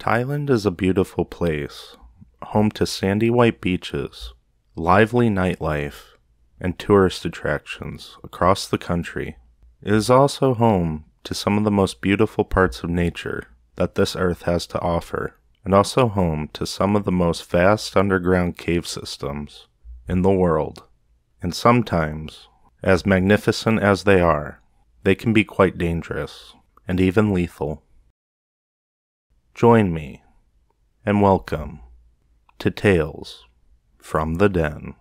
Thailand is a beautiful place, home to sandy white beaches, lively nightlife, and tourist attractions across the country. It is also home to some of the most beautiful parts of nature that this earth has to offer, and also home to some of the most vast underground cave systems in the world. And sometimes, as magnificent as they are, they can be quite dangerous and even lethal. Join me, and welcome to Tales from the Den.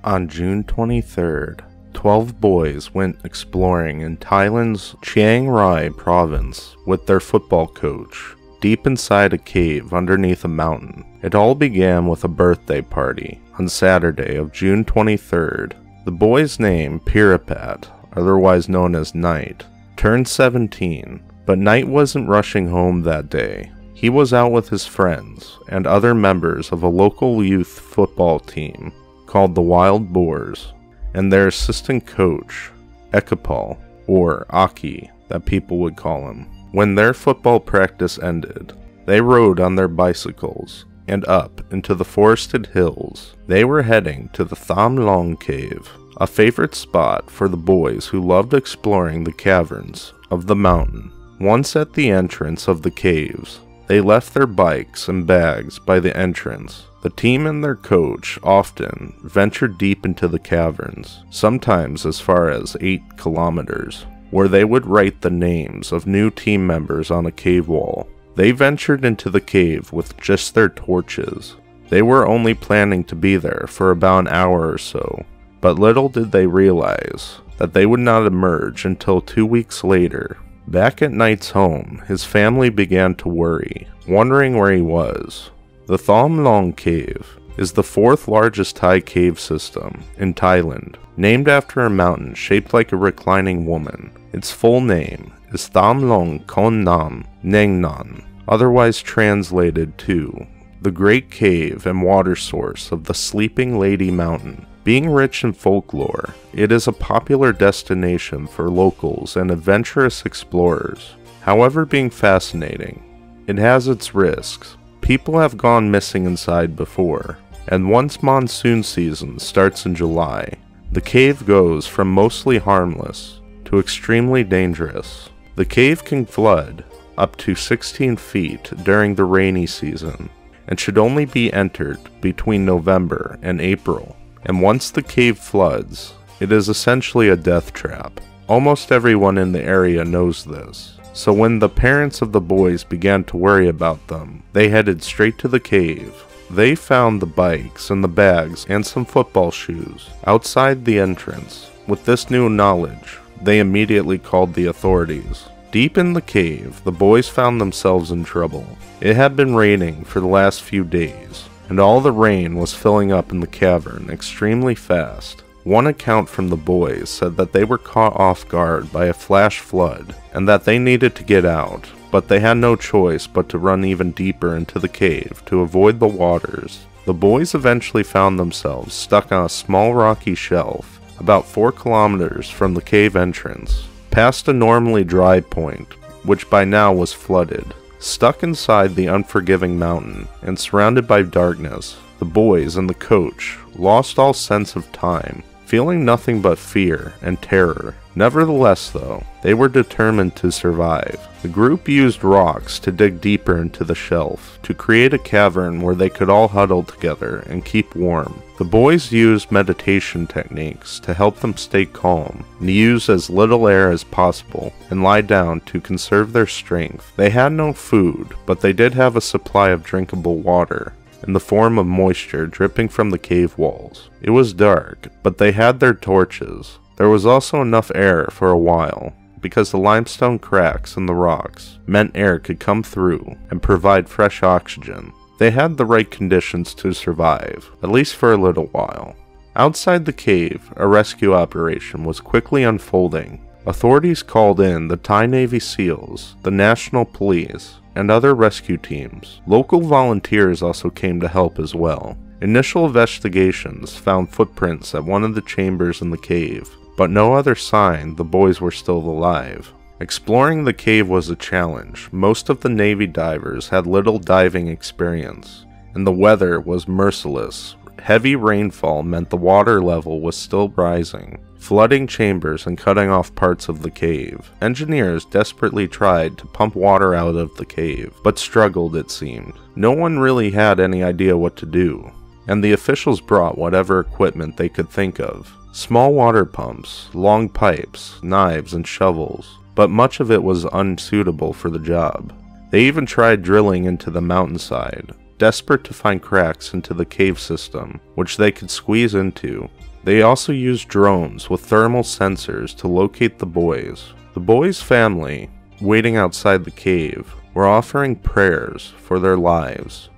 On June 23rd, 12 boys went exploring in Thailand's Chiang Rai province with their football coach, deep inside a cave underneath a mountain. It all began with a birthday party on Saturday of June 23rd. The boy's name, Pirapat, otherwise known as Knight, turned 17, but Knight wasn't rushing home that day. He was out with his friends and other members of a local youth football team called the Wild Boars, and their assistant coach, Ekapal, or Aki, that people would call him. When their football practice ended, they rode on their bicycles and up into the forested hills. They were heading to the Tham Long Cave, a favorite spot for the boys who loved exploring the caverns of the mountain. Once at the entrance of the caves, they left their bikes and bags by the entrance. The team and their coach often ventured deep into the caverns, sometimes as far as 8 kilometers, where they would write the names of new team members on a cave wall. They ventured into the cave with just their torches. They were only planning to be there for about an hour or so, but little did they realize that they would not emerge until 2 weeks later. Back at Knight's home, his family began to worry, wondering where he was. The Tham Long Cave is the 4th largest Thai cave system in Thailand, named after a mountain shaped like a reclining woman. Its full name is Tham Long Kon Nam Neng Nan, otherwise translated to the Great Cave and Water Source of the Sleeping Lady Mountain. Being rich in folklore, it is a popular destination for locals and adventurous explorers. However, being fascinating, it has its risks. People have gone missing inside before, and once monsoon season starts in July, the cave goes from mostly harmless to extremely dangerous. The cave can flood up to 16 feet during the rainy season, and should only be entered between November and April. And once the cave floods, it is essentially a death trap. Almost everyone in the area knows this. So when the parents of the boys began to worry about them, they headed straight to the cave. They found the bikes and the bags and some football shoes outside the entrance. With this new knowledge, they immediately called the authorities. Deep in the cave, the boys found themselves in trouble. It had been raining for the last few days, and all the rain was filling up in the cavern extremely fast. One account from the boys said that they were caught off guard by a flash flood and that they needed to get out, but they had no choice but to run even deeper into the cave to avoid the waters. The boys eventually found themselves stuck on a small rocky shelf about 4 kilometers from the cave entrance, past a normally dry point, which by now was flooded. Stuck inside the unforgiving mountain and surrounded by darkness, the boys and the coach lost all sense of time, feeling nothing but fear and terror. Nevertheless, though, they were determined to survive. The group used rocks to dig deeper into the shelf to create a cavern where they could all huddle together and keep warm. The boys used meditation techniques to help them stay calm and use as little air as possible and lie down to conserve their strength. They had no food, but they did have a supply of drinkable water. in the form of moisture dripping from the cave walls. It was dark, but they had their torches. There was also enough air for a while, because the limestone cracks in the rocks meant air could come through and provide fresh oxygen. They had the right conditions to survive, at least for a little while. Outside the cave, a rescue operation was quickly unfolding. Authorities called in the Thai Navy SEALs, the National Police, and other rescue teams. Local volunteers also came to help as well. Initial investigations found footprints at one of the chambers in the cave, but no other sign the boys were still alive. Exploring the cave was a challenge. Most of the Navy divers had little diving experience, and the weather was merciless. Heavy rainfall meant the water level was still rising, flooding chambers and cutting off parts of the cave. Engineers desperately tried to pump water out of the cave, but struggled, it seemed. No one really had any idea what to do, and the officials brought whatever equipment they could think of. Small water pumps, long pipes, knives, and shovels, but much of it was unsuitable for the job. They even tried drilling into the mountainside, desperate to find cracks into the cave system, which they could squeeze into. They also used drones with thermal sensors to locate the boys. The boys' family, waiting outside the cave, were offering prayers for their lives,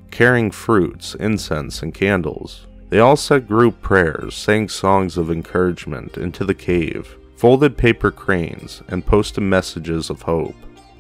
carrying fruits, incense, and candles. They all said group prayers, sang songs of encouragement into the cave, folded paper cranes, and posted messages of hope.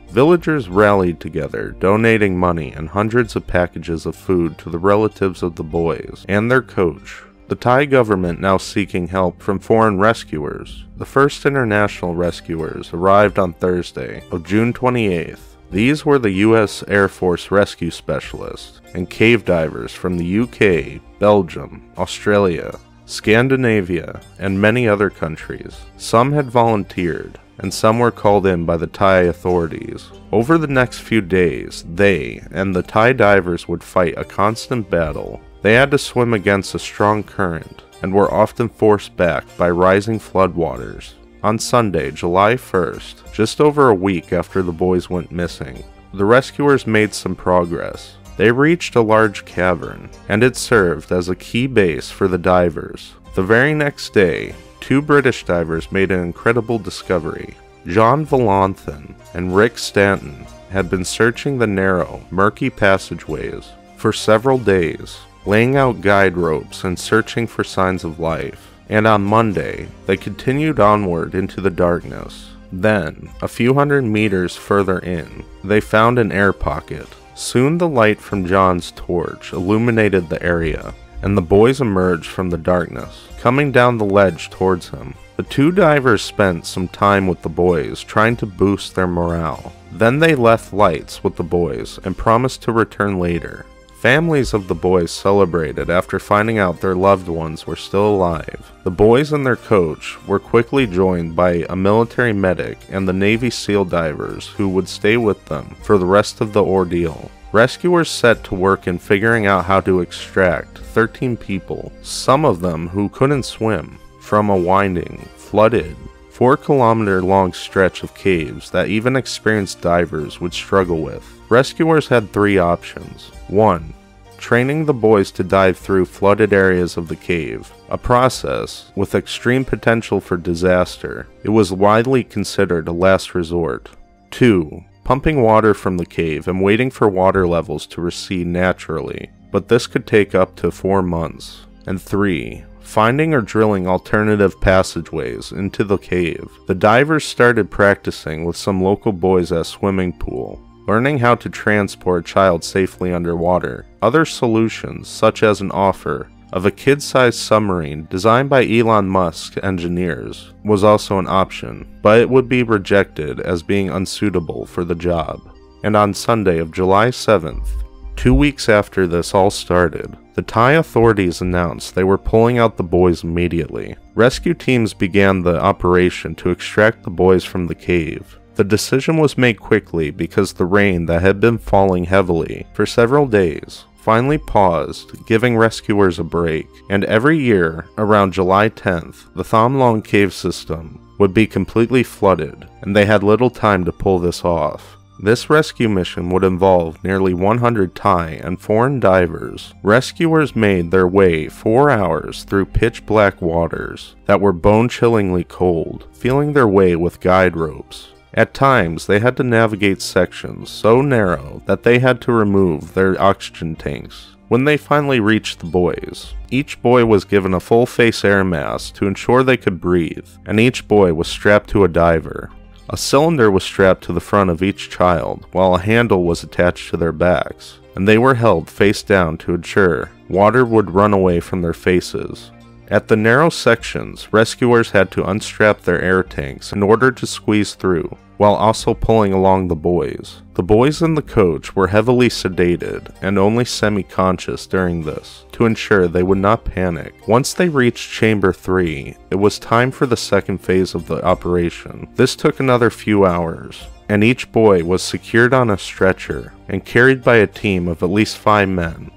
Villagers rallied together, donating money and hundreds of packages of food to the relatives of the boys and their coach. The Thai government now seeking help from foreign rescuers. The first international rescuers arrived on Thursday of June 28th. These were the U.S. Air Force rescue specialists and cave divers from the UK, Belgium, Australia, Scandinavia, and many other countries. Some had volunteered, and some were called in by the Thai authorities. Over the next few days, they and the Thai divers would fight a constant battle. They had to swim against a strong current, and were often forced back by rising floodwaters. On Sunday, July 1st, just over a week after the boys went missing, the rescuers made some progress. They reached a large cavern, and it served as a key base for the divers. The very next day, 2 British divers made an incredible discovery. John Valanthan and Rick Stanton had been searching the narrow, murky passageways for several days, laying out guide ropes and searching for signs of life. And on Monday, they continued onward into the darkness. Then, a few hundred meters further in, they found an air pocket. Soon the light from John's torch illuminated the area, and the boys emerged from the darkness, coming down the ledge towards him. The 2 divers spent some time with the boys, trying to boost their morale. Then they left lights with the boys and promised to return later. Families of the boys celebrated after finding out their loved ones were still alive. The boys and their coach were quickly joined by a military medic and the Navy SEAL divers who would stay with them for the rest of the ordeal. Rescuers set to work in figuring out how to extract 13 people, some of them who couldn't swim, from a winding, flooded, 4-kilometer-long stretch of caves that even experienced divers would struggle with. Rescuers had 3 options. 1. Training the boys to dive through flooded areas of the cave, a process with extreme potential for disaster. It was widely considered a last resort. 2. Pumping water from the cave and waiting for water levels to recede naturally, but this could take up to 4 months. And 3. Finding or drilling alternative passageways into the cave. The divers started practicing with some local boys at a swimming pool, learning how to transport a child safely underwater. Other solutions, such as an offer of a kid-sized submarine designed by Elon Musk engineers, was also an option, but it would be rejected as being unsuitable for the job. And on Sunday of July 7th, 2 weeks after this all started, the Thai authorities announced they were pulling out the boys immediately. Rescue teams began the operation to extract the boys from the cave. The decision was made quickly because the rain that had been falling heavily for several days finally paused, giving rescuers a break, and every year, around July 10th, the Tham Luang cave system would be completely flooded, and they had little time to pull this off. This rescue mission would involve nearly 100 Thai and foreign divers. Rescuers made their way 4 hours through pitch-black waters that were bone-chillingly cold, feeling their way with guide ropes. At times, they had to navigate sections so narrow that they had to remove their oxygen tanks. When they finally reached the boys, each boy was given a full-face air mask to ensure they could breathe, and each boy was strapped to a diver. A cylinder was strapped to the front of each child, while a handle was attached to their backs, and they were held face down to ensure water would run away from their faces. At the narrow sections, rescuers had to unstrap their air tanks in order to squeeze through, while also pulling along the boys. The boys in the coach were heavily sedated and only semi-conscious during this, to ensure they would not panic. Once they reached Chamber 3, it was time for the second phase of the operation. This took another few hours, and each boy was secured on a stretcher and carried by a team of at least 5 men.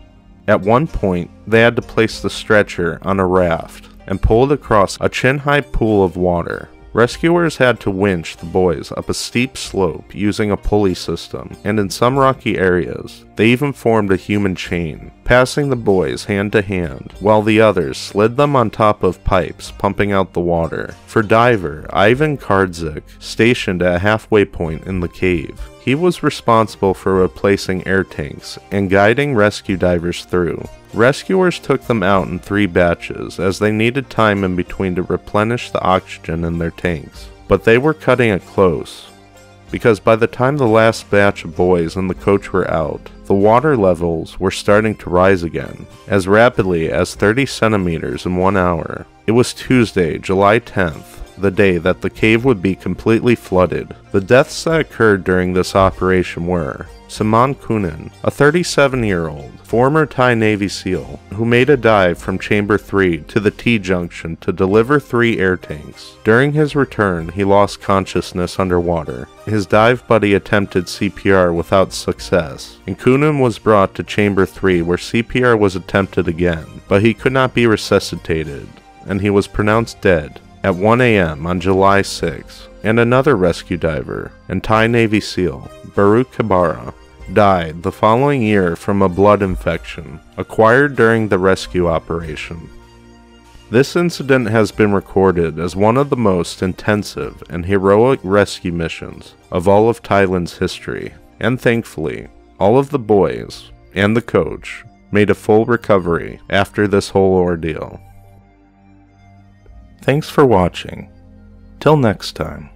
At one point, they had to place the stretcher on a raft and pull it across a chin-high pool of water. Rescuers had to winch the boys up a steep slope using a pulley system, and in some rocky areas, they even formed a human chain, passing the boys hand to hand, while the others slid them on top of pipes pumping out the water. For diver Ivan Kardzik, stationed at a halfway point in the cave, he was responsible for replacing air tanks and guiding rescue divers through. Rescuers took them out in 3 batches as they needed time in between to replenish the oxygen in their tanks. But they were cutting it close, because by the time the last batch of boys in the coach were out, the water levels were starting to rise again, as rapidly as 30 centimeters in 1 hour. It was Tuesday, July 10th. The day that the cave would be completely flooded. The deaths that occurred during this operation were Saman Kunin, a 37-year-old former Thai Navy SEAL, who made a dive from Chamber 3 to the T-junction to deliver 3 air tanks. During his return, he lost consciousness underwater. His dive buddy attempted CPR without success, and Kunin was brought to Chamber 3 where CPR was attempted again, but he could not be resuscitated, and he was pronounced dead. At 1 a.m. on July 6, and another rescue diver and Thai Navy SEAL, Baruch Kabara, died the following year from a blood infection acquired during the rescue operation. This incident has been recorded as one of the most intensive and heroic rescue missions of all of Thailand's history, and thankfully, all of the boys and the coach made a full recovery after this whole ordeal. Thanks for watching. Till next time.